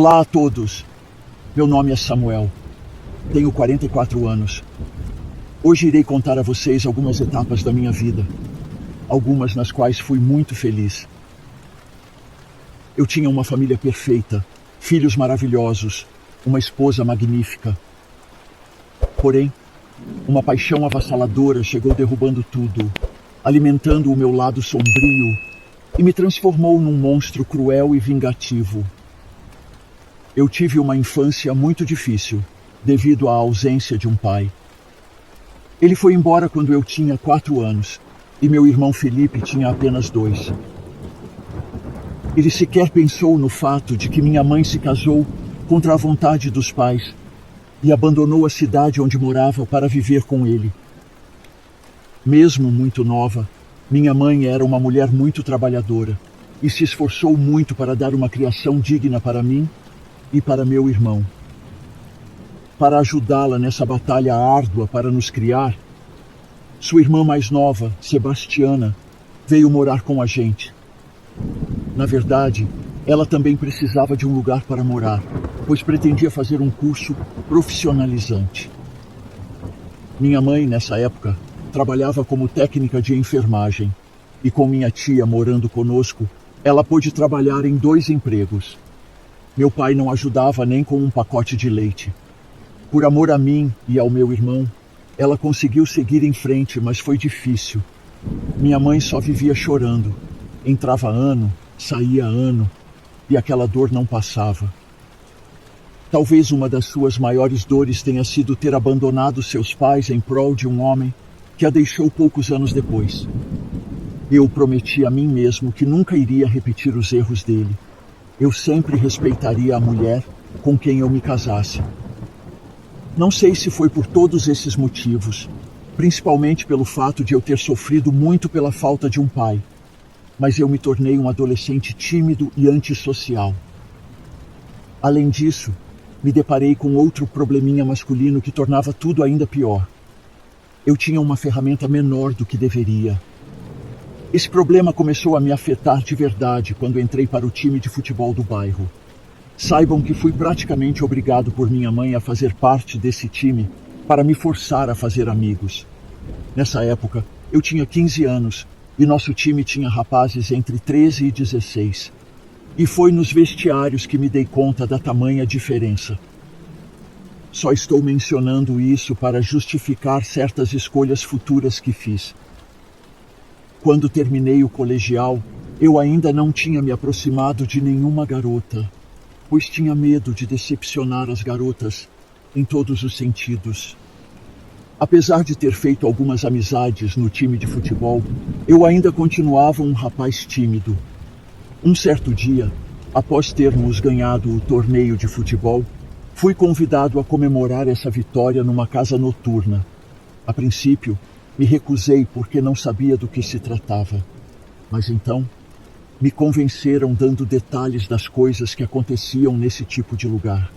Olá a todos, meu nome é Samuel, tenho 44 anos. Hoje irei contar a vocês algumas etapas da minha vida, algumas nas quais fui muito feliz. Eu tinha uma família perfeita, filhos maravilhosos, uma esposa magnífica. Porém, uma paixão avassaladora chegou derrubando tudo, alimentando o meu lado sombrio e me transformou num monstro cruel e vingativo. Eu tive uma infância muito difícil, devido à ausência de um pai. Ele foi embora quando eu tinha 4 anos, e meu irmão Felipe tinha apenas 2. Ele sequer pensou no fato de que minha mãe se casou contra a vontade dos pais e abandonou a cidade onde morava para viver com ele. Mesmo muito nova, minha mãe era uma mulher muito trabalhadora e se esforçou muito para dar uma criação digna para mim e para meu irmão. Para ajudá-la nessa batalha árdua para nos criar, sua irmã mais nova, Sebastiana, veio morar com a gente. Na verdade, ela também precisava de um lugar para morar, pois pretendia fazer um curso profissionalizante. Minha mãe, nessa época, trabalhava como técnica de enfermagem, e com minha tia morando conosco, ela pôde trabalhar em 2 empregos. Meu pai não ajudava nem com um pacote de leite. Por amor a mim e ao meu irmão, ela conseguiu seguir em frente, mas foi difícil. Minha mãe só vivia chorando. Entrava ano, saía ano, e aquela dor não passava. Talvez uma das suas maiores dores tenha sido ter abandonado seus pais em prol de um homem que a deixou poucos anos depois. Eu prometi a mim mesmo que nunca iria repetir os erros dele. Eu sempre respeitaria a mulher com quem eu me casasse. Não sei se foi por todos esses motivos, principalmente pelo fato de eu ter sofrido muito pela falta de um pai, mas eu me tornei um adolescente tímido e antissocial. Além disso, me deparei com outro probleminha masculino que tornava tudo ainda pior. Eu tinha uma ferramenta menor do que deveria. Esse problema começou a me afetar de verdade quando entrei para o time de futebol do bairro. Saibam que fui praticamente obrigado por minha mãe a fazer parte desse time para me forçar a fazer amigos. Nessa época, eu tinha 15 anos e nosso time tinha rapazes entre 13 e 16. E foi nos vestiários que me dei conta da tamanha diferença. Só estou mencionando isso para justificar certas escolhas futuras que fiz. Quando terminei o colegial, eu ainda não tinha me aproximado de nenhuma garota, pois tinha medo de decepcionar as garotas em todos os sentidos. Apesar de ter feito algumas amizades no time de futebol, eu ainda continuava um rapaz tímido. Um certo dia, após termos ganhado o torneio de futebol, fui convidado a comemorar essa vitória numa casa noturna. A princípio, me recusei porque não sabia do que se tratava. Mas então, me convenceram dando detalhes das coisas que aconteciam nesse tipo de lugar.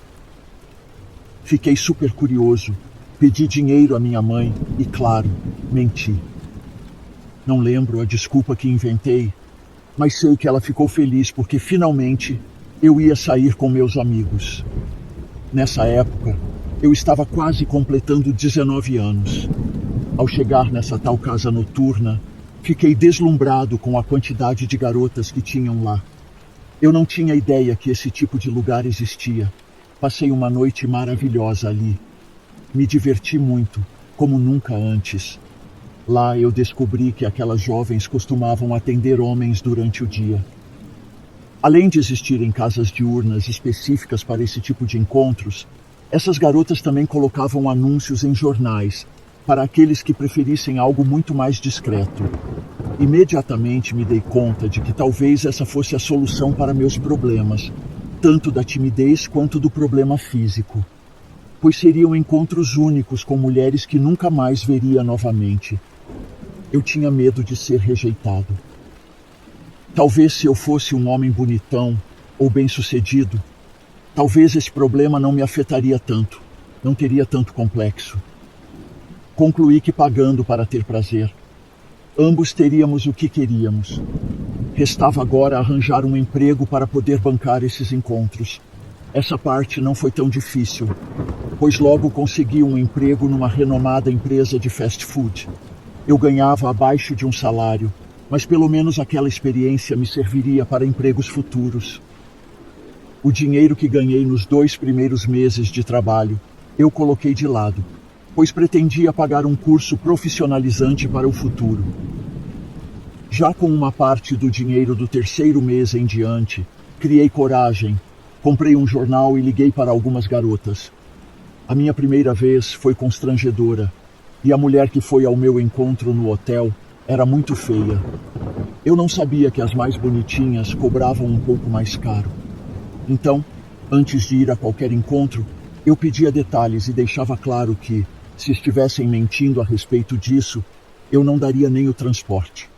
Fiquei super curioso, pedi dinheiro à minha mãe e, claro, menti. Não lembro a desculpa que inventei, mas sei que ela ficou feliz porque finalmente eu ia sair com meus amigos. Nessa época, eu estava quase completando 19 anos. Ao chegar nessa tal casa noturna, fiquei deslumbrado com a quantidade de garotas que tinham lá. Eu não tinha ideia que esse tipo de lugar existia. Passei uma noite maravilhosa ali. Me diverti muito, como nunca antes. Lá eu descobri que aquelas jovens costumavam atender homens durante o dia. Além de existirem casas diurnas específicas para esse tipo de encontros, essas garotas também colocavam anúncios em jornais para aqueles que preferissem algo muito mais discreto. Imediatamente me dei conta de que talvez essa fosse a solução para meus problemas, tanto da timidez quanto do problema físico, pois seriam encontros únicos com mulheres que nunca mais veria novamente. Eu tinha medo de ser rejeitado. Talvez se eu fosse um homem bonitão ou bem-sucedido, talvez esse problema não me afetaria tanto, não teria tanto complexo. Concluí que pagando para ter prazer, ambos teríamos o que queríamos. Restava agora arranjar um emprego para poder bancar esses encontros. Essa parte não foi tão difícil, pois logo consegui um emprego numa renomada empresa de fast food. Eu ganhava abaixo de um salário, mas pelo menos aquela experiência me serviria para empregos futuros. O dinheiro que ganhei nos 2 primeiros meses de trabalho, eu coloquei de lado, pois pretendia pagar um curso profissionalizante para o futuro. Já com uma parte do dinheiro do 3º mês em diante, criei coragem, comprei um jornal e liguei para algumas garotas. A minha primeira vez foi constrangedora, e a mulher que foi ao meu encontro no hotel era muito feia. Eu não sabia que as mais bonitinhas cobravam um pouco mais caro. Então, antes de ir a qualquer encontro, eu pedia detalhes e deixava claro que, se estivessem mentindo a respeito disso, eu não daria nem o transporte.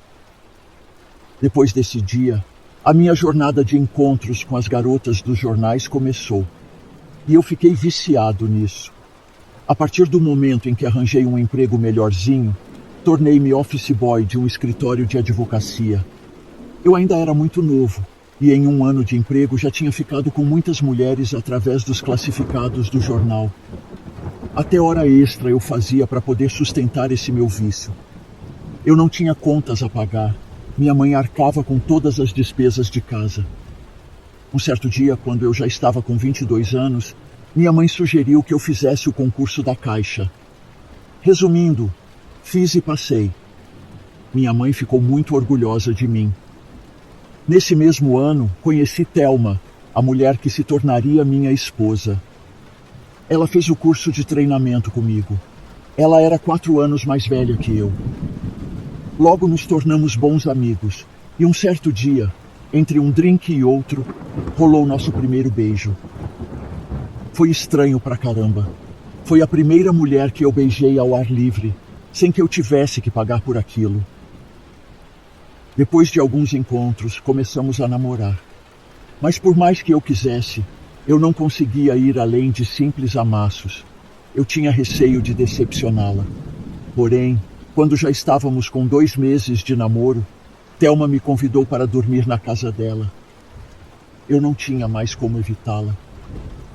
Depois desse dia, a minha jornada de encontros com as garotas dos jornais começou. E eu fiquei viciado nisso. A partir do momento em que arranjei um emprego melhorzinho, tornei-me office boy de um escritório de advocacia. Eu ainda era muito novo, e em um ano de emprego já tinha ficado com muitas mulheres através dos classificados do jornal. Até hora extra eu fazia para poder sustentar esse meu vício. Eu não tinha contas a pagar. Minha mãe arcava com todas as despesas de casa. Um certo dia, quando eu já estava com 22 anos, minha mãe sugeriu que eu fizesse o concurso da Caixa. Resumindo, fiz e passei. Minha mãe ficou muito orgulhosa de mim. Nesse mesmo ano, conheci Thelma, a mulher que se tornaria minha esposa. Ela fez o curso de treinamento comigo. Ela era 4 anos mais velha que eu. Logo nos tornamos bons amigos, e um certo dia, entre um drink e outro, rolou nosso primeiro beijo. Foi estranho pra caramba. Foi a primeira mulher que eu beijei ao ar livre, sem que eu tivesse que pagar por aquilo. Depois de alguns encontros, começamos a namorar. Mas por mais que eu quisesse, eu não conseguia ir além de simples amassos. Eu tinha receio de decepcioná-la. Porém, quando já estávamos com 2 meses de namoro, Thelma me convidou para dormir na casa dela. Eu não tinha mais como evitá-la,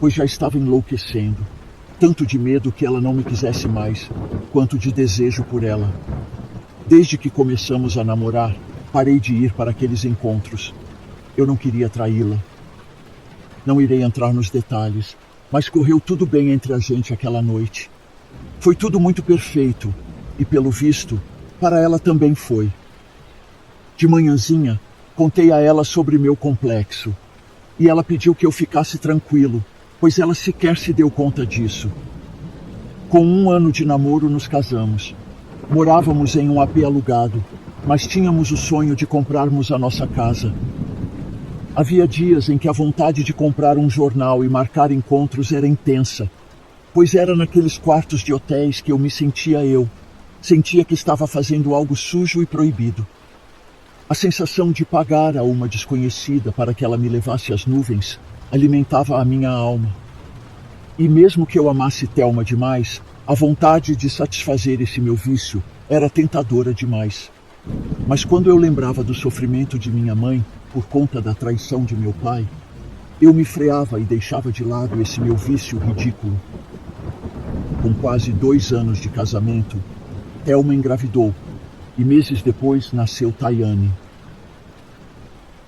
pois já estava enlouquecendo, tanto de medo que ela não me quisesse mais, quanto de desejo por ela. Desde que começamos a namorar, parei de ir para aqueles encontros. Eu não queria traí-la. Não irei entrar nos detalhes, mas correu tudo bem entre a gente aquela noite. Foi tudo muito perfeito, e pelo visto, para ela também foi. De manhãzinha, contei a ela sobre meu complexo, e ela pediu que eu ficasse tranquilo, pois ela sequer se deu conta disso. Com 1 ano de namoro nos casamos. Morávamos em um AP alugado, mas tínhamos o sonho de comprarmos a nossa casa. Havia dias em que a vontade de comprar um jornal e marcar encontros era intensa, pois era naqueles quartos de hotéis que eu me sentia eu. Sentia que estava fazendo algo sujo e proibido. A sensação de pagar a uma desconhecida para que ela me levasse às nuvens alimentava a minha alma. E mesmo que eu amasse Thelma demais, a vontade de satisfazer esse meu vício era tentadora demais. Mas quando eu lembrava do sofrimento de minha mãe por conta da traição de meu pai, eu me freava e deixava de lado esse meu vício ridículo. Com quase 2 anos de casamento, Thelma engravidou e meses depois nasceu Tayane.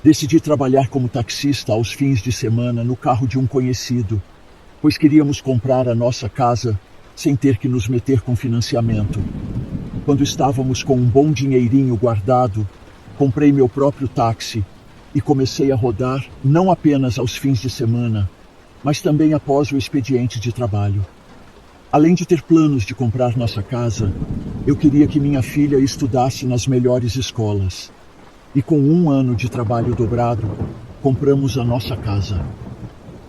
Decidi trabalhar como taxista aos fins de semana no carro de um conhecido, pois queríamos comprar a nossa casa sem ter que nos meter com financiamento. Quando estávamos com um bom dinheirinho guardado, comprei meu próprio táxi e comecei a rodar não apenas aos fins de semana, mas também após o expediente de trabalho. Além de ter planos de comprar nossa casa, eu queria que minha filha estudasse nas melhores escolas. E com 1 ano de trabalho dobrado, compramos a nossa casa.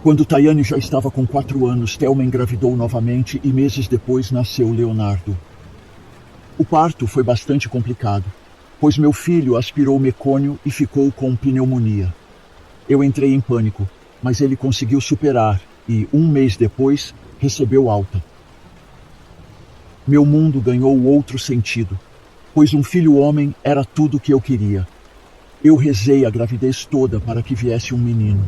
Quando Tayane já estava com 4 anos, Thelma engravidou novamente e meses depois nasceu Leonardo. O parto foi bastante complicado, pois meu filho aspirou mecônio e ficou com pneumonia. Eu entrei em pânico, mas ele conseguiu superar e, 1 mês depois, recebeu alta. Meu mundo ganhou outro sentido, pois um filho homem era tudo o que eu queria. Eu rezei a gravidez toda para que viesse um menino.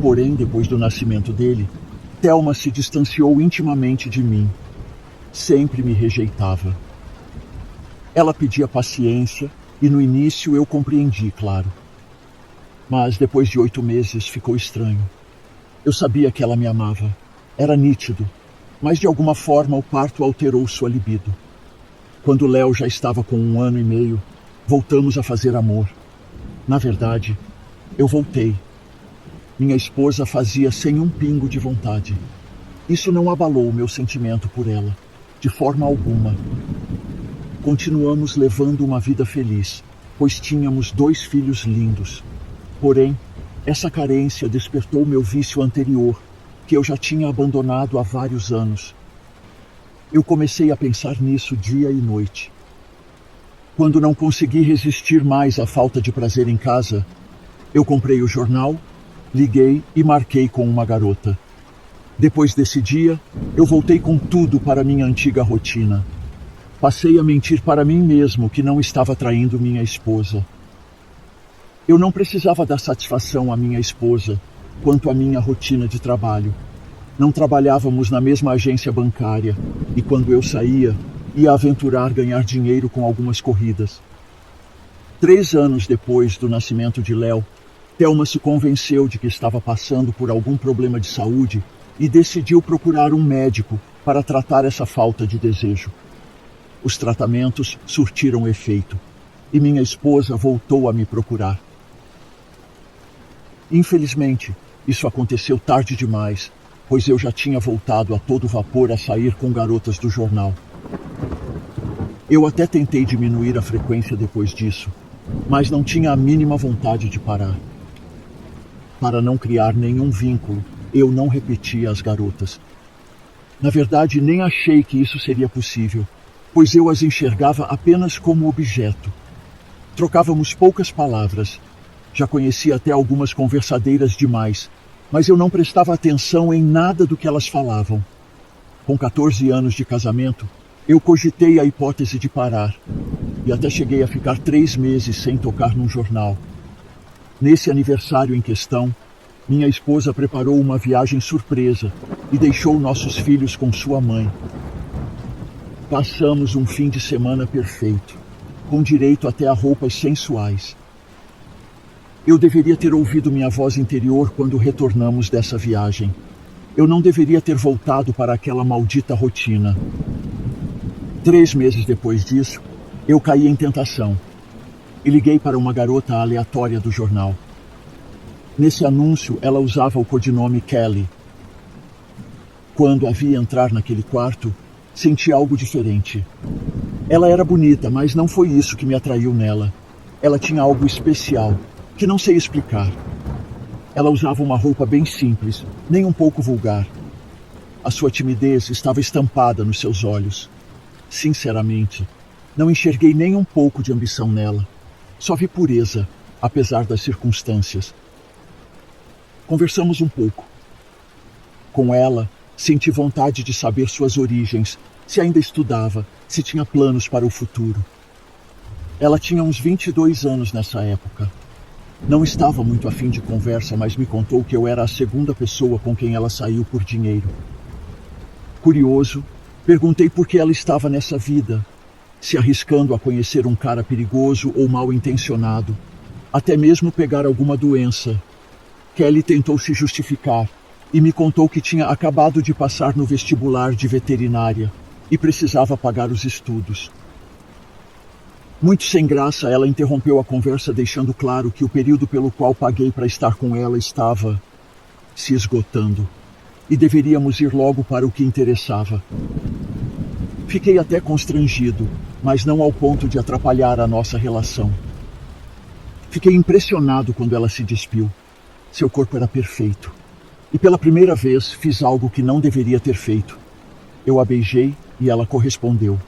Porém, depois do nascimento dele, Thelma se distanciou intimamente de mim. Sempre me rejeitava. Ela pedia paciência e no início eu compreendi, claro. Mas depois de 8 meses ficou estranho. Eu sabia que ela me amava. Era nítido. Mas de alguma forma o parto alterou sua libido. Quando Léo já estava com 1 ano e meio, voltamos a fazer amor. Na verdade, eu voltei. Minha esposa fazia sem um pingo de vontade. Isso não abalou o meu sentimento por ela, de forma alguma. Continuamos levando uma vida feliz, pois tínhamos 2 filhos lindos. Porém, essa carência despertou meu vício anterior, que eu já tinha abandonado há vários anos. Eu comecei a pensar nisso dia e noite. Quando não consegui resistir mais à falta de prazer em casa, eu comprei o jornal, liguei e marquei com uma garota. Depois desse dia, eu voltei com tudo para minha antiga rotina. Passei a mentir para mim mesmo que não estava traindo minha esposa. Eu não precisava dar satisfação à minha esposa quanto à minha rotina de trabalho. Não trabalhávamos na mesma agência bancária e quando eu saía, ia aventurar ganhar dinheiro com algumas corridas. 3 anos depois do nascimento de Léo, Thelma se convenceu de que estava passando por algum problema de saúde e decidiu procurar um médico para tratar essa falta de desejo. Os tratamentos surtiram efeito e minha esposa voltou a me procurar. Infelizmente, isso aconteceu tarde demais, pois eu já tinha voltado a todo vapor a sair com garotas do jornal. Eu até tentei diminuir a frequência depois disso, mas não tinha a mínima vontade de parar. Para não criar nenhum vínculo, eu não repetia as garotas. Na verdade, nem achei que isso seria possível, pois eu as enxergava apenas como objeto. Trocávamos poucas palavras. Já conhecia até algumas conversadeiras demais, mas eu não prestava atenção em nada do que elas falavam. Com 14 anos de casamento, eu cogitei a hipótese de parar, e até cheguei a ficar 3 meses sem tocar num jornal. Nesse aniversário em questão, minha esposa preparou uma viagem surpresa e deixou nossos filhos com sua mãe. Passamos um fim de semana perfeito, com direito até a roupas sensuais. Eu deveria ter ouvido minha voz interior quando retornamos dessa viagem. Eu não deveria ter voltado para aquela maldita rotina. 3 meses depois disso, eu caí em tentação e liguei para uma garota aleatória do jornal. Nesse anúncio, ela usava o codinome Kelly. Quando a vi entrar naquele quarto, senti algo diferente. Ela era bonita, mas não foi isso que me atraiu nela. Ela tinha algo especial, que não sei explicar. Ela usava uma roupa bem simples, nem um pouco vulgar. A sua timidez estava estampada nos seus olhos. Sinceramente, não enxerguei nem um pouco de ambição nela. Só vi pureza, apesar das circunstâncias. Conversamos um pouco. Com ela, senti vontade de saber suas origens, se ainda estudava, se tinha planos para o futuro. Ela tinha uns 22 anos nessa época. Não estava muito afim de conversa, mas me contou que eu era a segunda pessoa com quem ela saiu por dinheiro. Curioso, perguntei por que ela estava nessa vida, se arriscando a conhecer um cara perigoso ou mal intencionado, até mesmo pegar alguma doença. Kelly tentou se justificar e me contou que tinha acabado de passar no vestibular de veterinária e precisava pagar os estudos. Muito sem graça, ela interrompeu a conversa deixando claro que o período pelo qual paguei para estar com ela estava se esgotando e deveríamos ir logo para o que interessava. Fiquei até constrangido, mas não ao ponto de atrapalhar a nossa relação. Fiquei impressionado quando ela se despiu. Seu corpo era perfeito. E pela primeira vez fiz algo que não deveria ter feito. Eu a beijei e ela correspondeu.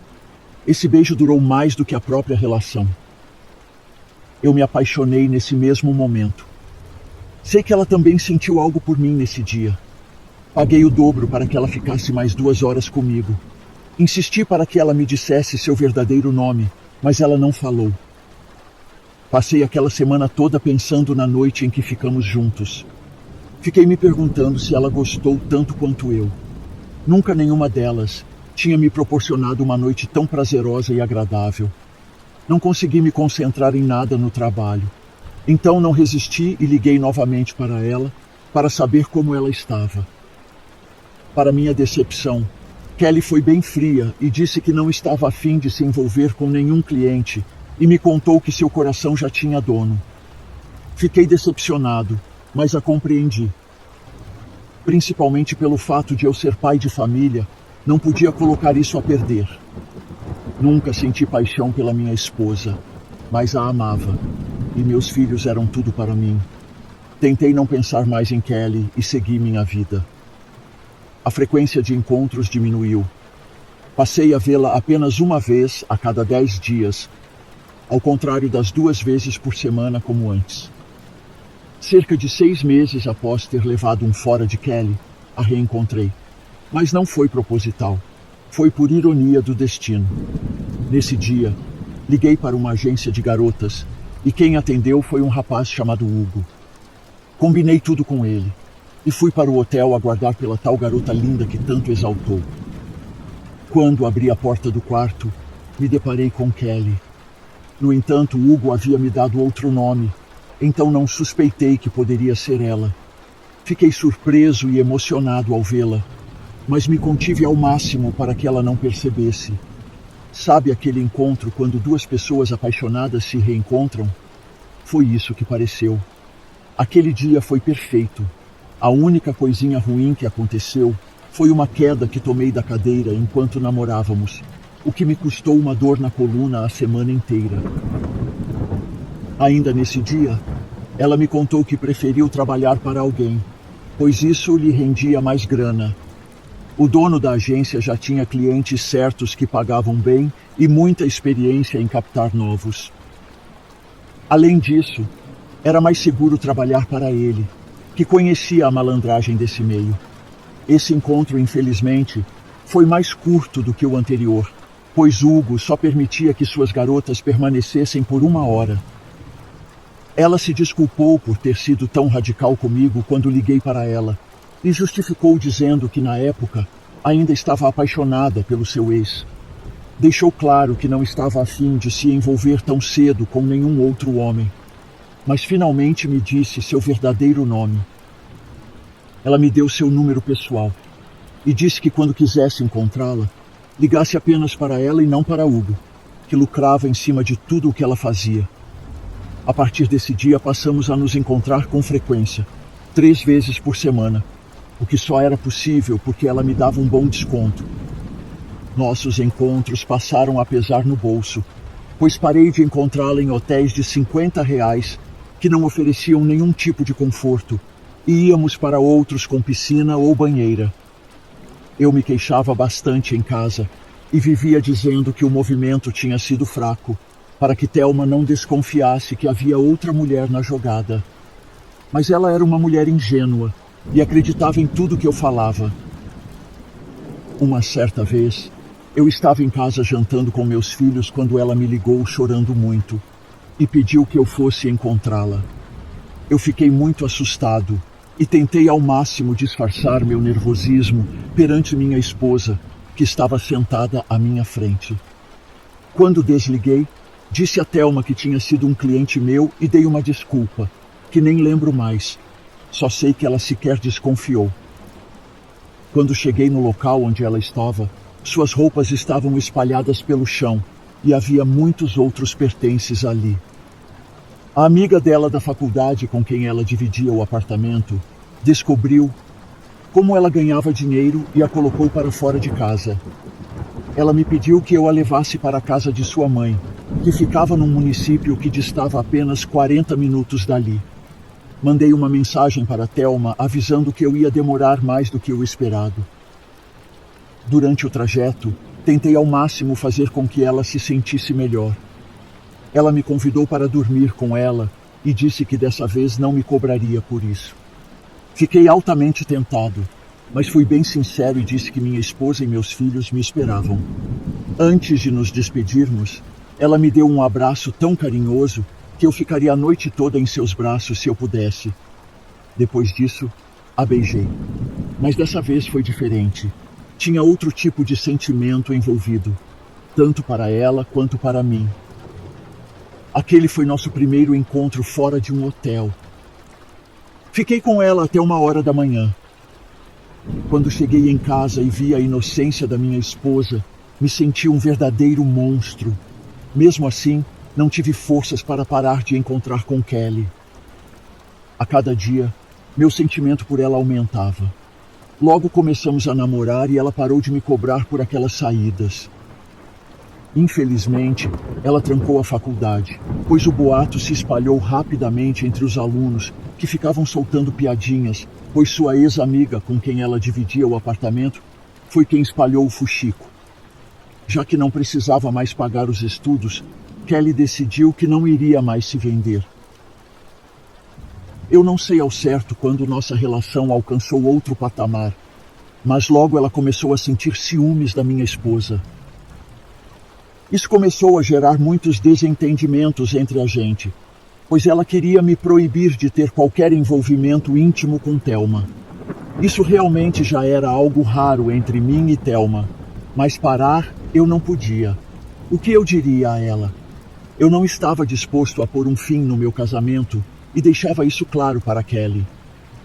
Esse beijo durou mais do que a própria relação. Eu me apaixonei nesse mesmo momento. Sei que ela também sentiu algo por mim nesse dia. Paguei o dobro para que ela ficasse mais 2 horas comigo. Insisti para que ela me dissesse seu verdadeiro nome, mas ela não falou. Passei aquela semana toda pensando na noite em que ficamos juntos. Fiquei me perguntando se ela gostou tanto quanto eu. Nunca nenhuma delas tinha me proporcionado uma noite tão prazerosa e agradável. Não consegui me concentrar em nada no trabalho. Então não resisti e liguei novamente para ela para saber como ela estava. Para minha decepção, Kelly foi bem fria e disse que não estava a fim de se envolver com nenhum cliente e me contou que seu coração já tinha dono. Fiquei decepcionado, mas a compreendi. Principalmente pelo fato de eu ser pai de família, não podia colocar isso a perder. Nunca senti paixão pela minha esposa, mas a amava, e meus filhos eram tudo para mim. Tentei não pensar mais em Kelly e segui minha vida. A frequência de encontros diminuiu. Passei a vê-la apenas uma vez a cada 10 dias, ao contrário das 2 vezes por semana como antes. Cerca de 6 meses após ter levado um fora de Kelly, a reencontrei. Mas não foi proposital. Foi por ironia do destino. Nesse dia, liguei para uma agência de garotas e quem atendeu foi um rapaz chamado Hugo. Combinei tudo com ele e fui para o hotel aguardar pela tal garota linda que tanto exaltou. Quando abri a porta do quarto, me deparei com Kelly. No entanto, Hugo havia me dado outro nome, então não suspeitei que poderia ser ela. Fiquei surpreso e emocionado ao vê-la, mas me contive ao máximo para que ela não percebesse. Sabe aquele encontro quando 2 pessoas apaixonadas se reencontram? Foi isso que pareceu. Aquele dia foi perfeito. A única coisinha ruim que aconteceu foi uma queda que tomei da cadeira enquanto namorávamos, o que me custou uma dor na coluna a semana inteira. Ainda nesse dia, ela me contou que preferiu trabalhar para alguém, pois isso lhe rendia mais grana. O dono da agência já tinha clientes certos que pagavam bem e muita experiência em captar novos. Além disso, era mais seguro trabalhar para ele, que conhecia a malandragem desse meio. Esse encontro, infelizmente, foi mais curto do que o anterior, pois Hugo só permitia que suas garotas permanecessem por 1 hora. Ela se desculpou por ter sido tão radical comigo quando liguei para ela, e justificou dizendo que, na época, ainda estava apaixonada pelo seu ex. Deixou claro que não estava a fim de se envolver tão cedo com nenhum outro homem, mas finalmente me disse seu verdadeiro nome. Ela me deu seu número pessoal e disse que quando quisesse encontrá-la, ligasse apenas para ela e não para Hugo, que lucrava em cima de tudo o que ela fazia. A partir desse dia passamos a nos encontrar com frequência, 3 vezes por semana, o que só era possível porque ela me dava um bom desconto. Nossos encontros passaram a pesar no bolso, pois parei de encontrá-la em hotéis de R$ 50 que não ofereciam nenhum tipo de conforto, e íamos para outros com piscina ou banheira. Eu me queixava bastante em casa e vivia dizendo que o movimento tinha sido fraco, para que Thelma não desconfiasse que havia outra mulher na jogada. Mas ela era uma mulher ingênua e acreditava em tudo que eu falava. Uma certa vez, eu estava em casa jantando com meus filhos quando ela me ligou chorando muito e pediu que eu fosse encontrá-la. Eu fiquei muito assustado e tentei ao máximo disfarçar meu nervosismo perante minha esposa, que estava sentada à minha frente. Quando desliguei, disse a Thelma que tinha sido um cliente meu e dei uma desculpa, que nem lembro mais. Só sei que ela sequer desconfiou. Quando cheguei no local onde ela estava, suas roupas estavam espalhadas pelo chão e havia muitos outros pertences ali. A amiga dela da faculdade com quem ela dividia o apartamento descobriu como ela ganhava dinheiro e a colocou para fora de casa. Ela me pediu que eu a levasse para a casa de sua mãe, que ficava num município que distava apenas 40 minutos dali. Mandei uma mensagem para Thelma avisando que eu ia demorar mais do que o esperado. Durante o trajeto, tentei ao máximo fazer com que ela se sentisse melhor. Ela me convidou para dormir com ela e disse que dessa vez não me cobraria por isso. Fiquei altamente tentado, mas fui bem sincero e disse que minha esposa e meus filhos me esperavam. Antes de nos despedirmos, ela me deu um abraço tão carinhoso que eu ficaria a noite toda em seus braços se eu pudesse. Depois disso, A beijei. Mas dessa vez foi diferente. Tinha outro tipo de sentimento envolvido, tanto para ela quanto para mim. Aquele foi nosso primeiro encontro fora de um hotel. Fiquei com ela até 1h da manhã. Quando cheguei em casa e vi a inocência da minha esposa, me senti um verdadeiro monstro. Mesmo assim, não tive forças para parar de encontrar com Kelly. A cada dia, meu sentimento por ela aumentava. Logo começamos a namorar e ela parou de me cobrar por aquelas saídas. Infelizmente, ela trancou a faculdade, pois o boato se espalhou rapidamente entre os alunos que ficavam soltando piadinhas, pois sua ex-amiga com quem ela dividia o apartamento foi quem espalhou o fuxico. Já que não precisava mais pagar os estudos, Kelly decidiu que não iria mais se vender. Eu não sei ao certo quando nossa relação alcançou outro patamar, mas logo ela começou a sentir ciúmes da minha esposa. Isso começou a gerar muitos desentendimentos entre a gente, pois ela queria me proibir de ter qualquer envolvimento íntimo com Thelma. Isso realmente já era algo raro entre mim e Thelma, mas parar eu não podia. O que eu diria a ela? Eu não estava disposto a pôr um fim no meu casamento e deixava isso claro para Kelly.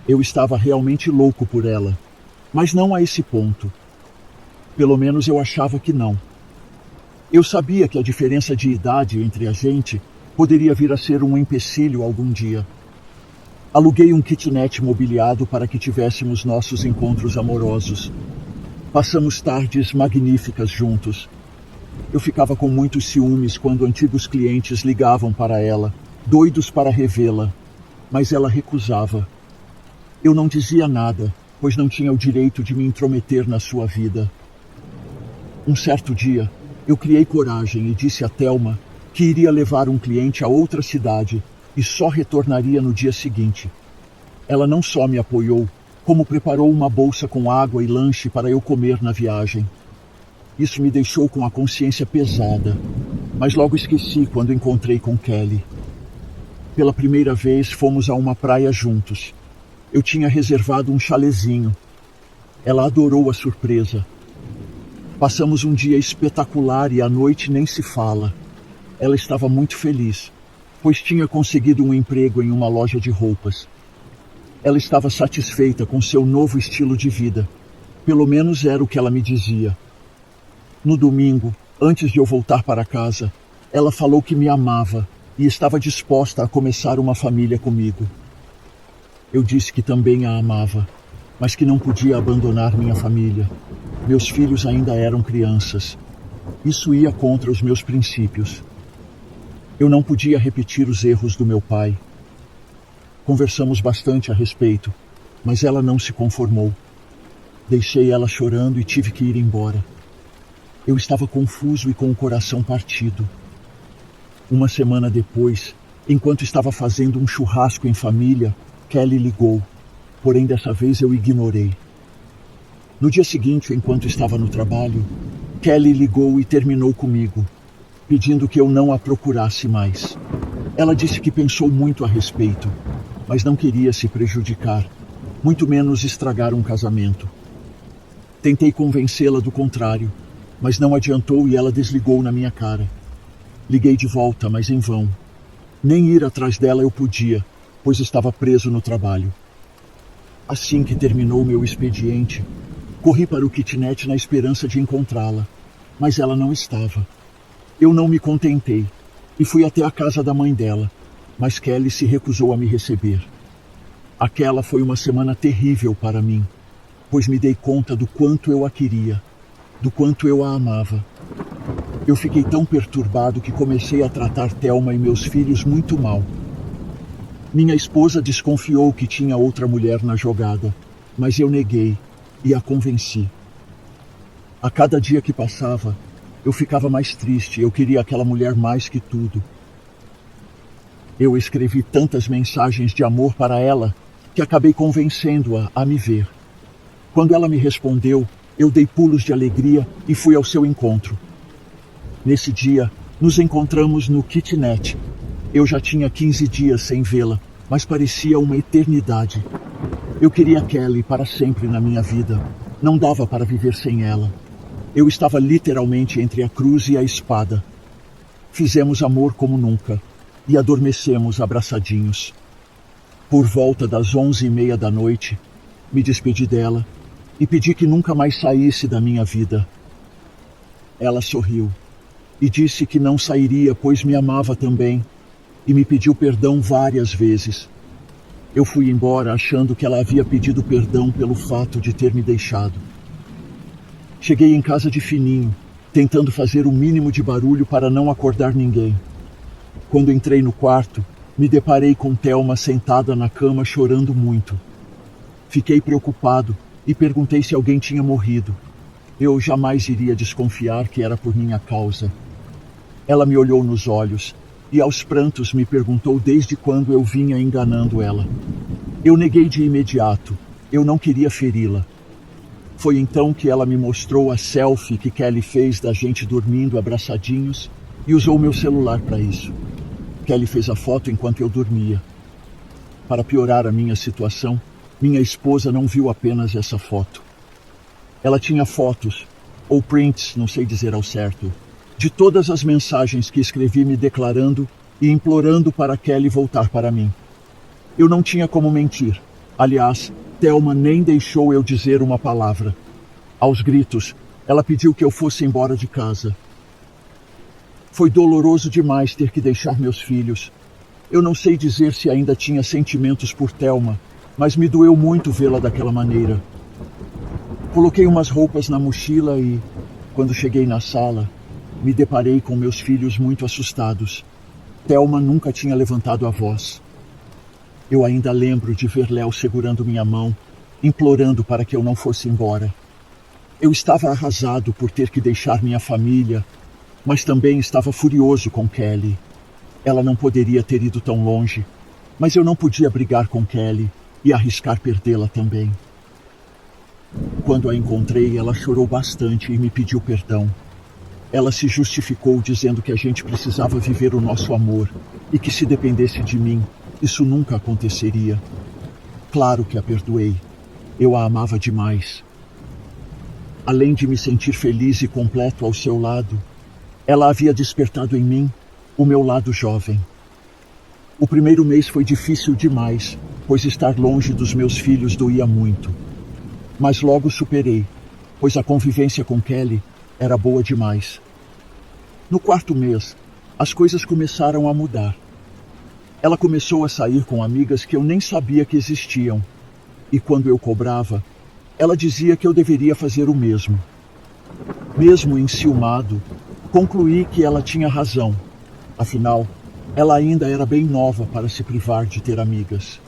Eu estava realmente louco por ela, mas não a esse ponto. Pelo menos eu achava que não. Eu sabia que a diferença de idade entre a gente poderia vir a ser um empecilho algum dia. Aluguei um kitnet mobiliado para que tivéssemos nossos encontros amorosos. Passamos tardes magníficas juntos. Eu ficava com muitos ciúmes quando antigos clientes ligavam para ela, doidos para revê-la, mas ela recusava. Eu não dizia nada, pois não tinha o direito de me intrometer na sua vida. Um certo dia, eu criei coragem e disse a Thelma que iria levar um cliente a outra cidade e só retornaria no dia seguinte. Ela não só me apoiou, como preparou uma bolsa com água e lanche para eu comer na viagem. Isso me deixou com a consciência pesada, mas logo esqueci quando encontrei com Kelly. Pela primeira vez fomos a uma praia juntos. Eu tinha reservado um chalezinho. Ela adorou a surpresa. Passamos um dia espetacular e à noite nem se fala. Ela estava muito feliz, pois tinha conseguido um emprego em uma loja de roupas. Ela estava satisfeita com seu novo estilo de vida. Pelo menos era o que ela me dizia. No domingo, antes de eu voltar para casa, ela falou que me amava e estava disposta a começar uma família comigo. Eu disse que também a amava, mas que não podia abandonar minha família. Meus filhos ainda eram crianças. Isso ia contra os meus princípios. Eu não podia repetir os erros do meu pai. Conversamos bastante a respeito, mas ela não se conformou. Deixei ela chorando e tive que ir embora. Eu estava confuso e com o coração partido. Uma semana depois, enquanto estava fazendo um churrasco em família, Kelly ligou, porém dessa vez eu ignorei. No dia seguinte, enquanto estava no trabalho, Kelly ligou e terminou comigo, pedindo que eu não a procurasse mais. Ela disse que pensou muito a respeito, mas não queria se prejudicar, muito menos estragar um casamento. Tentei convencê-la do contrário, mas não adiantou e ela desligou na minha cara. Liguei de volta, mas em vão. Nem ir atrás dela eu podia, pois estava preso no trabalho. Assim que terminou meu expediente, corri para o kitnet na esperança de encontrá-la, mas ela não estava. Eu não me contentei e fui até a casa da mãe dela, mas Kelly se recusou a me receber. Aquela foi uma semana terrível para mim, pois me dei conta do quanto eu a queria, do quanto eu a amava. Eu fiquei tão perturbado que comecei a tratar Thelma e meus filhos muito mal. Minha esposa desconfiou que tinha outra mulher na jogada, mas eu neguei e a convenci. A cada dia que passava, eu ficava mais triste, eu queria aquela mulher mais que tudo. Eu escrevi tantas mensagens de amor para ela que acabei convencendo-a a me ver. Quando ela me respondeu, eu dei pulos de alegria e fui ao seu encontro. Nesse dia, nos encontramos no kitnet. Eu já tinha 15 dias sem vê-la, mas parecia uma eternidade. Eu queria Kelly para sempre na minha vida. Não dava para viver sem ela. Eu estava literalmente entre a cruz e a espada. Fizemos amor como nunca e adormecemos abraçadinhos. Por volta das 11h30 da noite, me despedi dela e pedi que nunca mais saísse da minha vida. Ela sorriu e disse que não sairia, pois me amava também, e me pediu perdão várias vezes. Eu fui embora achando que ela havia pedido perdão pelo fato de ter me deixado. Cheguei em casa de fininho, tentando fazer o mínimo de barulho para não acordar ninguém. Quando entrei no quarto, me deparei com Thelma sentada na cama chorando muito. Fiquei preocupado e perguntei se alguém tinha morrido. Eu jamais iria desconfiar que era por minha causa. Ela me olhou nos olhos e aos prantos me perguntou desde quando eu vinha enganando ela. Eu neguei de imediato. Eu não queria feri-la. Foi então que ela me mostrou a selfie que Kelly fez da gente dormindo abraçadinhos e usou meu celular para isso. Kelly fez a foto enquanto eu dormia. Para piorar a minha situação, minha esposa não viu apenas essa foto. Ela tinha fotos, ou prints, não sei dizer ao certo, de todas as mensagens que escrevi me declarando e implorando para Kelly voltar para mim. Eu não tinha como mentir. Aliás, Thelma nem deixou eu dizer uma palavra. Aos gritos, ela pediu que eu fosse embora de casa. Foi doloroso demais ter que deixar meus filhos. Eu não sei dizer se ainda tinha sentimentos por Thelma, mas me doeu muito vê-la daquela maneira. Coloquei umas roupas na mochila e, quando cheguei na sala, me deparei com meus filhos muito assustados. Thelma nunca tinha levantado a voz. Eu ainda lembro de ver Léo segurando minha mão, implorando para que eu não fosse embora. Eu estava arrasado por ter que deixar minha família, mas também estava furioso com Kelly. Ela não poderia ter ido tão longe, mas eu não podia brigar com Kelly e arriscar perdê-la também. Quando a encontrei, ela chorou bastante e me pediu perdão. Ela se justificou dizendo que a gente precisava viver o nosso amor e que se dependesse de mim, isso nunca aconteceria. Claro que a perdoei. Eu a amava demais. Além de me sentir feliz e completo ao seu lado, ela havia despertado em mim o meu lado jovem. O primeiro mês foi difícil demais, pois estar longe dos meus filhos doía muito. Mas logo superei, pois a convivência com Kelly era boa demais. No quarto mês, as coisas começaram a mudar. Ela começou a sair com amigas que eu nem sabia que existiam. E quando eu cobrava, ela dizia que eu deveria fazer o mesmo. Mesmo enciumado, concluí que ela tinha razão. Afinal, ela ainda era bem nova para se privar de ter amigas.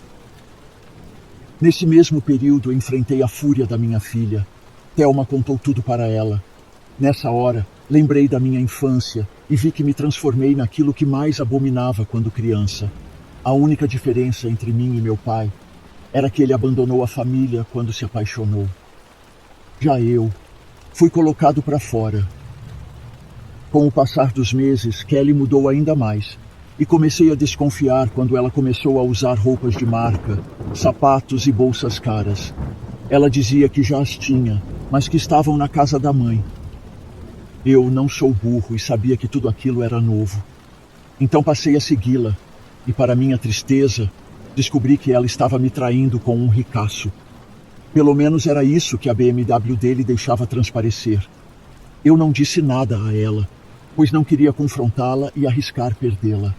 Nesse mesmo período, enfrentei a fúria da minha filha. Thelma contou tudo para ela. Nessa hora, lembrei da minha infância e vi que me transformei naquilo que mais abominava quando criança. A única diferença entre mim e meu pai era que ele abandonou a família quando se apaixonou. Já eu fui colocado para fora. Com o passar dos meses, Kelly mudou ainda mais e comecei a desconfiar quando ela começou a usar roupas de marca, sapatos e bolsas caras. Ela dizia que já as tinha, mas que estavam na casa da mãe. Eu não sou burro e sabia que tudo aquilo era novo. Então passei a segui-la e, para minha tristeza, descobri que ela estava me traindo com um ricaço. Pelo menos era isso que a BMW dele deixava transparecer. Eu não disse nada a ela, pois não queria confrontá-la e arriscar perdê-la.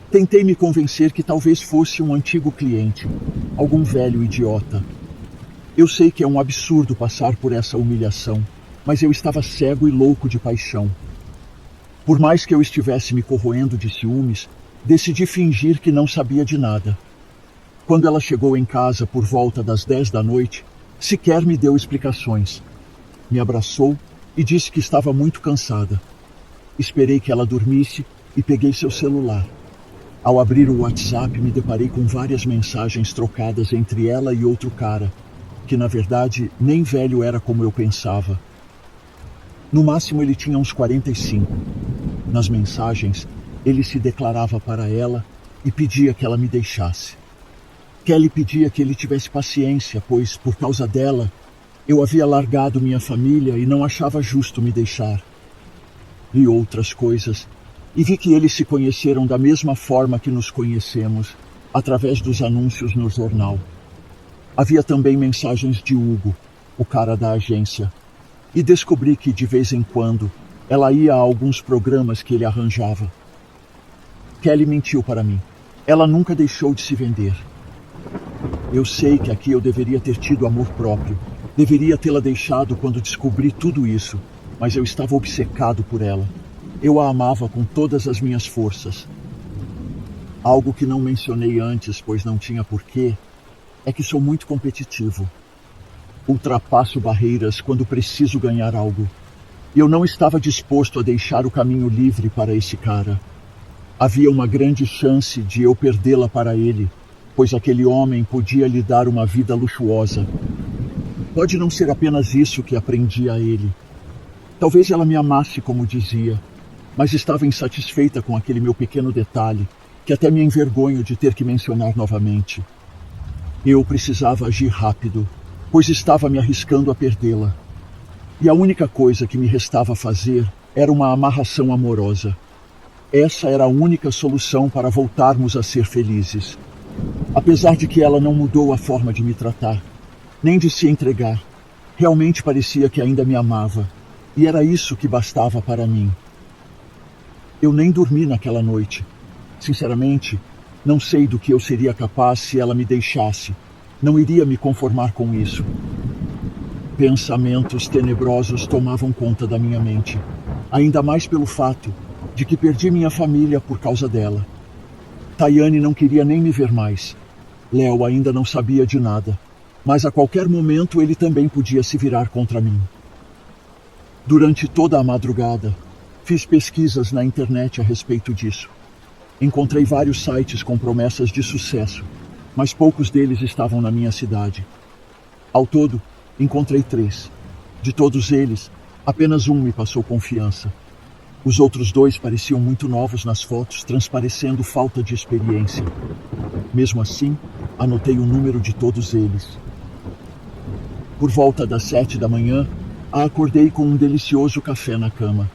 Tentei me convencer que talvez fosse um antigo cliente, algum velho idiota. Eu sei que é um absurdo passar por essa humilhação, mas eu estava cego e louco de paixão. Por mais que eu estivesse me corroendo de ciúmes, decidi fingir que não sabia de nada. Quando ela chegou em casa por volta das 10 da noite, sequer me deu explicações. Me abraçou e disse que estava muito cansada. Esperei que ela dormisse e peguei seu celular. Ao abrir o WhatsApp, me deparei com várias mensagens trocadas entre ela e outro cara, que na verdade nem velho era como eu pensava. No máximo ele tinha uns 45. Nas mensagens, ele se declarava para ela e pedia que ela me deixasse. Kelly pedia que ele tivesse paciência, pois, por causa dela, eu havia largado minha família e não achava justo me deixar. Li outras coisas e vi que eles se conheceram da mesma forma que nos conhecemos, através dos anúncios no jornal. Havia também mensagens de Hugo, o cara da agência, e descobri que, de vez em quando, ela ia a alguns programas que ele arranjava. Kelly mentiu para mim. Ela nunca deixou de se vender. Eu sei que aqui eu deveria ter tido amor próprio. Deveria tê-la deixado quando descobri tudo isso, mas eu estava obcecado por ela. Eu a amava com todas as minhas forças. Algo que não mencionei antes, pois não tinha porquê, é que sou muito competitivo. Ultrapasso barreiras quando preciso ganhar algo. E eu não estava disposto a deixar o caminho livre para esse cara. Havia uma grande chance de eu perdê-la para ele, pois aquele homem podia lhe dar uma vida luxuosa. Pode não ser apenas isso que aprendi a ele. Talvez ela me amasse como dizia, mas estava insatisfeita com aquele meu pequeno detalhe, que até me envergonho de ter que mencionar novamente. Eu precisava agir rápido, pois estava me arriscando a perdê-la. E a única coisa que me restava fazer era uma amarração amorosa. Essa era a única solução para voltarmos a ser felizes. Apesar de que ela não mudou a forma de me tratar, nem de se entregar, realmente parecia que ainda me amava, e era isso que bastava para mim. Eu nem dormi naquela noite. Sinceramente, não sei do que eu seria capaz se ela me deixasse. Não iria me conformar com isso. Pensamentos tenebrosos tomavam conta da minha mente, ainda mais pelo fato de que perdi minha família por causa dela. Tayane não queria nem me ver mais. Léo ainda não sabia de nada, mas a qualquer momento ele também podia se virar contra mim. Durante toda a madrugada, fiz pesquisas na internet a respeito disso. Encontrei vários sites com promessas de sucesso, mas poucos deles estavam na minha cidade. Ao todo, encontrei 3. De todos eles, apenas um me passou confiança. Os outros 2 pareciam muito novos nas fotos, transparecendo falta de experiência. Mesmo assim, anotei o número de todos eles. Por volta das 7 da manhã, a acordei com um delicioso café na cama.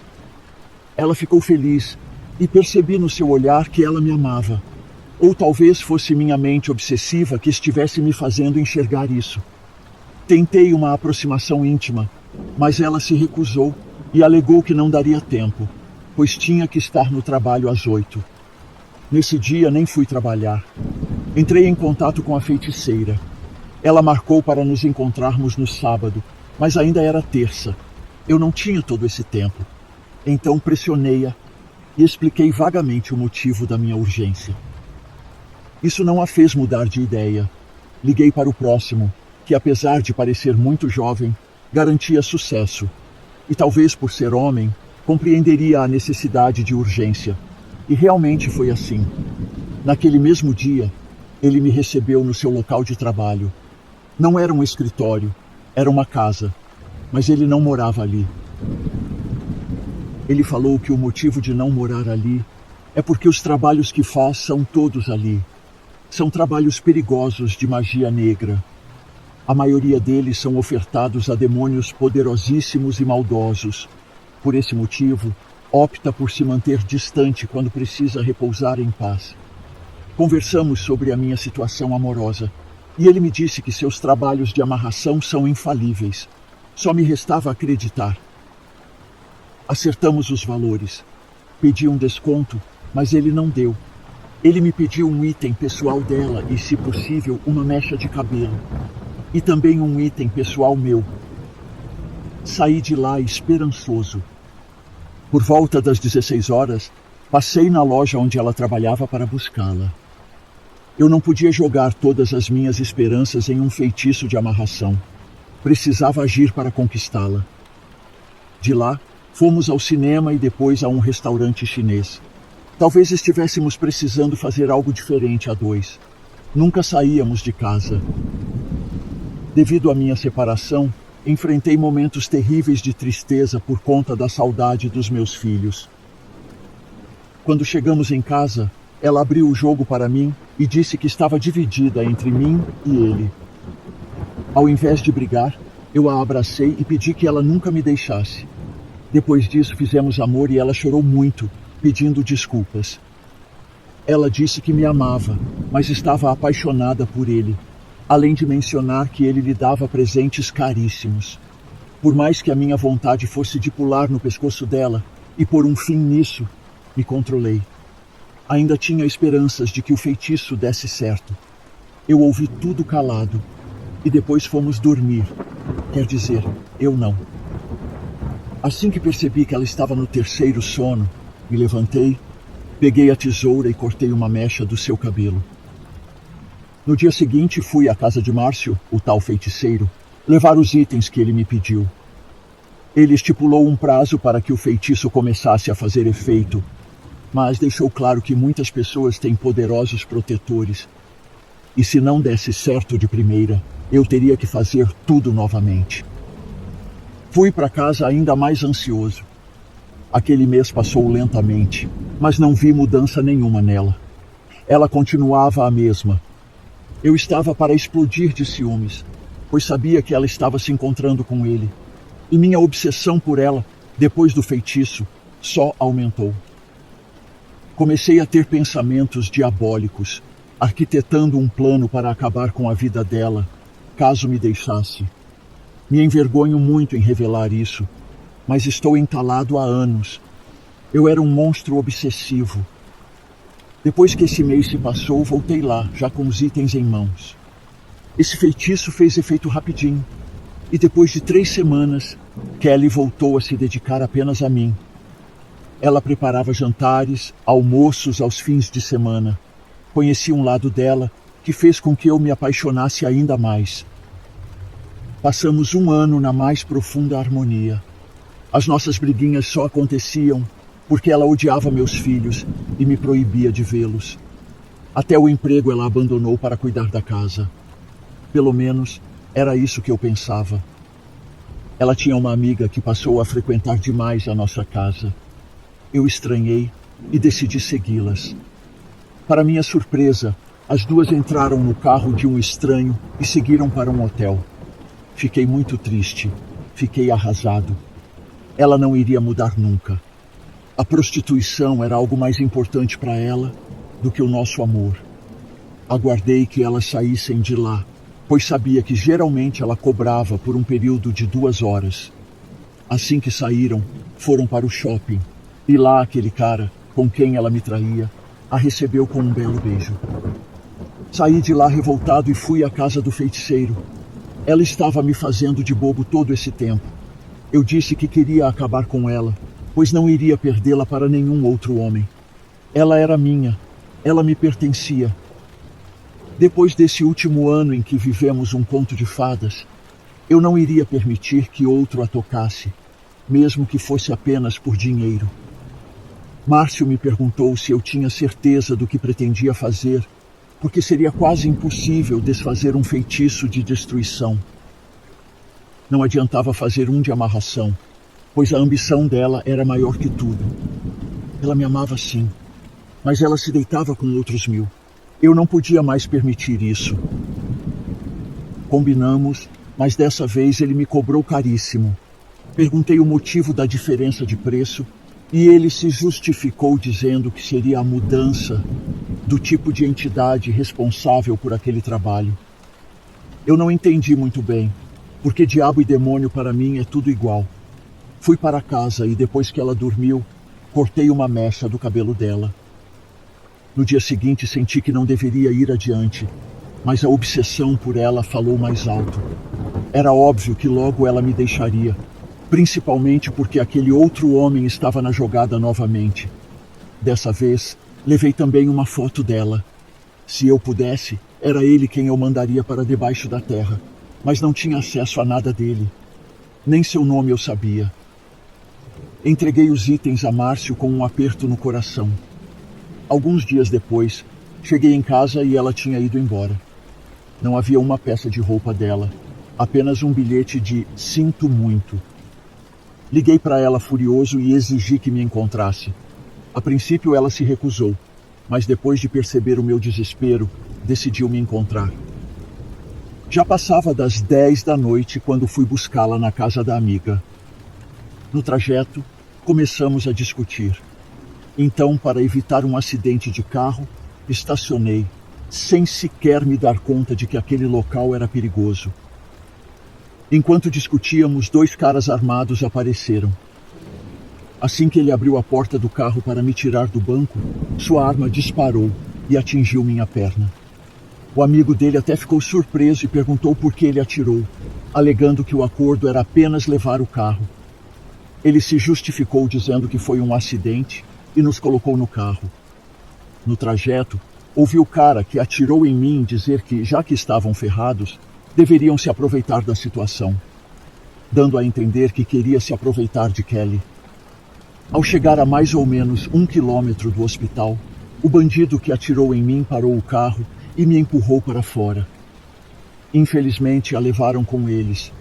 Ela ficou feliz e percebi no seu olhar que ela me amava. Ou talvez fosse minha mente obsessiva que estivesse me fazendo enxergar isso. Tentei uma aproximação íntima, mas ela se recusou e alegou que não daria tempo, pois tinha que estar no trabalho às 8. Nesse dia nem fui trabalhar. Entrei em contato com a feiticeira. Ela marcou para nos encontrarmos no sábado, mas ainda era terça. Eu não tinha todo esse tempo. Então pressionei-a e expliquei vagamente o motivo da minha urgência. Isso não a fez mudar de ideia. Liguei para o próximo, que apesar de parecer muito jovem, garantia sucesso. E talvez por ser homem, compreenderia a necessidade de urgência. E realmente foi assim. Naquele mesmo dia, ele me recebeu no seu local de trabalho. Não era um escritório, era uma casa, mas ele não morava ali. Ele falou que o motivo de não morar ali é porque os trabalhos que faz são todos ali. São trabalhos perigosos de magia negra. A maioria deles são ofertados a demônios poderosíssimos e maldosos. Por esse motivo, opta por se manter distante quando precisa repousar em paz. Conversamos sobre a minha situação amorosa, e ele me disse que seus trabalhos de amarração são infalíveis. Só me restava acreditar. Acertamos os valores. Pedi um desconto, mas ele não deu. Ele me pediu um item pessoal dela e, se possível, uma mecha de cabelo. E também um item pessoal meu. Saí de lá esperançoso. Por volta das 16 horas, passei na loja onde ela trabalhava para buscá-la. Eu não podia jogar todas as minhas esperanças em um feitiço de amarração. Precisava agir para conquistá-la. De lá, fomos ao cinema e depois a um restaurante chinês. Talvez estivéssemos precisando fazer algo diferente a 2. Nunca saíamos de casa. Devido à minha separação, enfrentei momentos terríveis de tristeza por conta da saudade dos meus filhos. Quando chegamos em casa, ela abriu o jogo para mim e disse que estava dividida entre mim e ele. Ao invés de brigar, eu a abracei e pedi que ela nunca me deixasse. Depois disso fizemos amor e ela chorou muito, pedindo desculpas. Ela disse que me amava, mas estava apaixonada por ele, além de mencionar que ele lhe dava presentes caríssimos. Por mais que a minha vontade fosse de pular no pescoço dela e pôr um fim nisso, me controlei. Ainda tinha esperanças de que o feitiço desse certo. Eu ouvi tudo calado e depois fomos dormir. Quer dizer, eu não. Assim que percebi que ela estava no terceiro sono, me levantei, peguei a tesoura e cortei uma mecha do seu cabelo. No dia seguinte fui à casa de Márcio, o tal feiticeiro, levar os itens que ele me pediu. Ele estipulou um prazo para que o feitiço começasse a fazer efeito, mas deixou claro que muitas pessoas têm poderosos protetores. E se não desse certo de primeira, eu teria que fazer tudo novamente. Fui para casa ainda mais ansioso. Aquele mês passou lentamente, mas não vi mudança nenhuma nela. Ela continuava a mesma. Eu estava para explodir de ciúmes, pois sabia que ela estava se encontrando com ele. E minha obsessão por ela, depois do feitiço, só aumentou. Comecei a ter pensamentos diabólicos, arquitetando um plano para acabar com a vida dela, caso me deixasse. Me envergonho muito em revelar isso, mas estou entalado há anos. Eu era um monstro obsessivo. Depois que esse mês se passou, voltei lá, já com os itens em mãos. Esse feitiço fez efeito rapidinho, e depois de 3 semanas, Kelly voltou a se dedicar apenas a mim. Ela preparava jantares, almoços aos fins de semana. Conheci um lado dela que fez com que eu me apaixonasse ainda mais. Passamos 1 ano na mais profunda harmonia. As nossas briguinhas só aconteciam porque ela odiava meus filhos e me proibia de vê-los. Até o emprego ela abandonou para cuidar da casa. Pelo menos era isso que eu pensava. Ela tinha uma amiga que passou a frequentar demais a nossa casa. Eu estranhei e decidi segui-las. Para minha surpresa, as duas entraram no carro de um estranho e seguiram para um hotel. Fiquei muito triste. Fiquei arrasado. Ela não iria mudar nunca. A prostituição era algo mais importante para ela do que o nosso amor. Aguardei que elas saíssem de lá, pois sabia que geralmente ela cobrava por um período de 2 horas. Assim que saíram, foram para o shopping, e lá aquele cara, com quem ela me traía, a recebeu com um belo beijo. Saí de lá revoltado e fui à casa do feiticeiro. Ela estava me fazendo de bobo todo esse tempo. Eu disse que queria acabar com ela, pois não iria perdê-la para nenhum outro homem. Ela era minha, ela me pertencia. Depois desse último ano em que vivemos um conto de fadas, eu não iria permitir que outro a tocasse, mesmo que fosse apenas por dinheiro. Márcio me perguntou se eu tinha certeza do que pretendia fazer, porque seria quase impossível desfazer um feitiço de destruição. Não adiantava fazer um de amarração, pois a ambição dela era maior que tudo. Ela me amava sim, mas ela se deitava com outros 1000. Eu não podia mais permitir isso. Combinamos, mas dessa vez ele me cobrou caríssimo. Perguntei o motivo da diferença de preço e ele se justificou dizendo que seria a mudança do tipo de entidade responsável por aquele trabalho. Eu não entendi muito bem, porque diabo e demônio para mim é tudo igual. Fui para casa e depois que ela dormiu, cortei uma mecha do cabelo dela. No dia seguinte senti que não deveria ir adiante, mas a obsessão por ela falou mais alto. Era óbvio que logo ela me deixaria, principalmente porque aquele outro homem estava na jogada novamente. Dessa vez, levei também uma foto dela. Se eu pudesse, era ele quem eu mandaria para debaixo da terra, mas não tinha acesso a nada dele. Nem seu nome eu sabia. Entreguei os itens a Márcio com um aperto no coração. Alguns dias depois, cheguei em casa e ela tinha ido embora. Não havia uma peça de roupa dela, apenas um bilhete de "sinto muito". Liguei para ela furioso e exigi que me encontrasse. A princípio ela se recusou, mas depois de perceber o meu desespero, decidiu me encontrar. Já passava das 10 da noite quando fui buscá-la na casa da amiga. No trajeto, começamos a discutir. Então, para evitar um acidente de carro, estacionei, sem sequer me dar conta de que aquele local era perigoso. Enquanto discutíamos, 2 caras armados apareceram. Assim que ele abriu a porta do carro para me tirar do banco, sua arma disparou e atingiu minha perna. O amigo dele até ficou surpreso e perguntou por que ele atirou, alegando que o acordo era apenas levar o carro. Ele se justificou dizendo que foi um acidente e nos colocou no carro. No trajeto, ouvi o cara que atirou em mim dizer que, já que estavam ferrados, deveriam se aproveitar da situação, dando a entender que queria se aproveitar de Kelly. Ao chegar a mais ou menos 1 quilômetro do hospital, o bandido que atirou em mim parou o carro e me empurrou para fora. Infelizmente, a levaram com eles.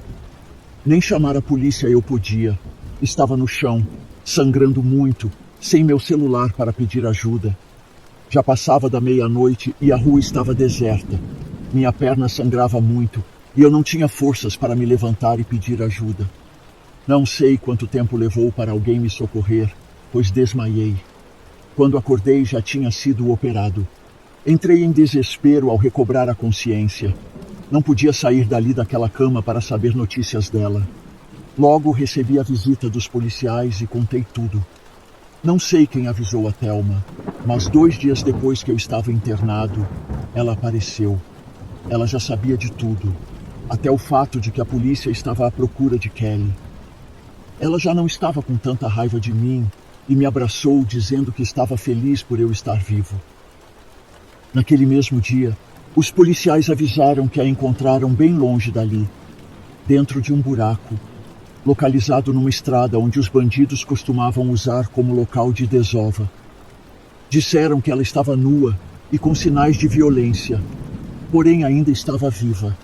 Nem chamar a polícia eu podia. Estava no chão, sangrando muito, sem meu celular para pedir ajuda. Já passava da meia-noite e a rua estava deserta. Minha perna sangrava muito e eu não tinha forças para me levantar e pedir ajuda. Não sei quanto tempo levou para alguém me socorrer, pois desmaiei. Quando acordei, já tinha sido operado. Entrei em desespero ao recobrar a consciência. Não podia sair dali daquela cama para saber notícias dela. Logo recebi a visita dos policiais e contei tudo. Não sei quem avisou a Thelma, mas 2 dias depois que eu estava internado, ela apareceu. Ela já sabia de tudo, até o fato de que a polícia estava à procura de Kelly. Ela já não estava com tanta raiva de mim e me abraçou dizendo que estava feliz por eu estar vivo. Naquele mesmo dia, os policiais avisaram que a encontraram bem longe dali, dentro de um buraco, localizado numa estrada onde os bandidos costumavam usar como local de desova. Disseram que ela estava nua e com sinais de violência, porém ainda estava viva.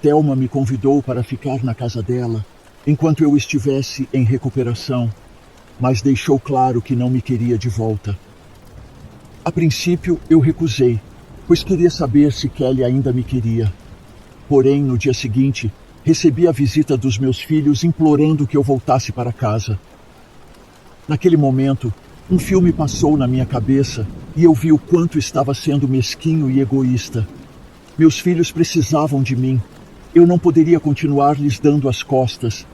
Thelma me convidou para ficar na casa dela enquanto eu estivesse em recuperação, mas deixou claro que não me queria de volta. A princípio, eu recusei, pois queria saber se Kelly ainda me queria. Porém, no dia seguinte, recebi a visita dos meus filhos implorando que eu voltasse para casa. Naquele momento, um filme passou na minha cabeça e eu vi o quanto estava sendo mesquinho e egoísta. Meus filhos precisavam de mim. Eu não poderia continuar lhes dando as costas.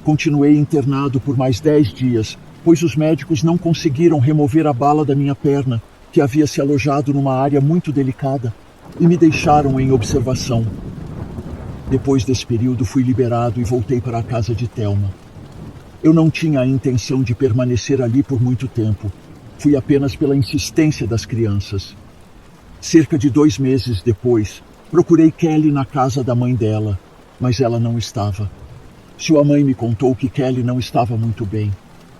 Continuei internado por mais 10 dias, pois os médicos não conseguiram remover a bala da minha perna, que havia se alojado numa área muito delicada, e me deixaram em observação. Depois desse período, fui liberado e voltei para a casa de Thelma. Eu não tinha a intenção de permanecer ali por muito tempo. Fui apenas pela insistência das crianças. Cerca de 2 meses depois, procurei Kelly na casa da mãe dela, mas ela não estava. Sua mãe me contou que Kelly não estava muito bem,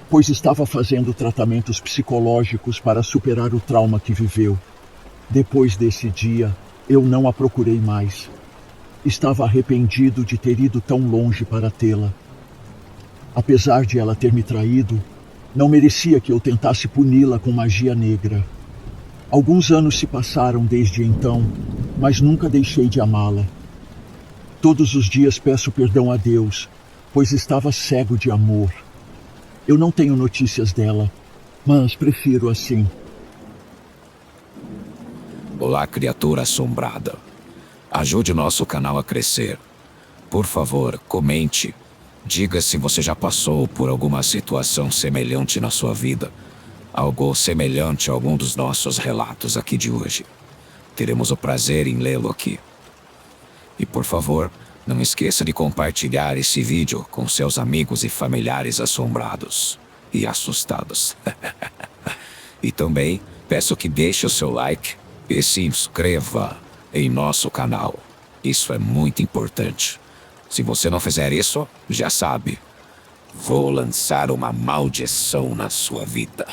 pois estava fazendo tratamentos psicológicos para superar o trauma que viveu. Depois desse dia, eu não a procurei mais. Estava arrependido de ter ido tão longe para tê-la. Apesar de ela ter me traído, não merecia que eu tentasse puni-la com magia negra. Alguns anos se passaram desde então, mas nunca deixei de amá-la. Todos os dias peço perdão a Deus, pois estava cego de amor. Eu não tenho notícias dela, mas prefiro assim. Olá, criatura assombrada. Ajude nosso canal a crescer. Por favor, comente. Diga se você já passou por alguma situação semelhante na sua vida. Algo semelhante a algum dos nossos relatos aqui de hoje. Teremos o prazer em lê-lo aqui. E por favor, não esqueça de compartilhar esse vídeo com seus amigos e familiares assombrados e assustados. E também peço que deixe o seu like e se inscreva em nosso canal. Isso é muito importante. Se você não fizer isso, já sabe, vou lançar uma maldição na sua vida.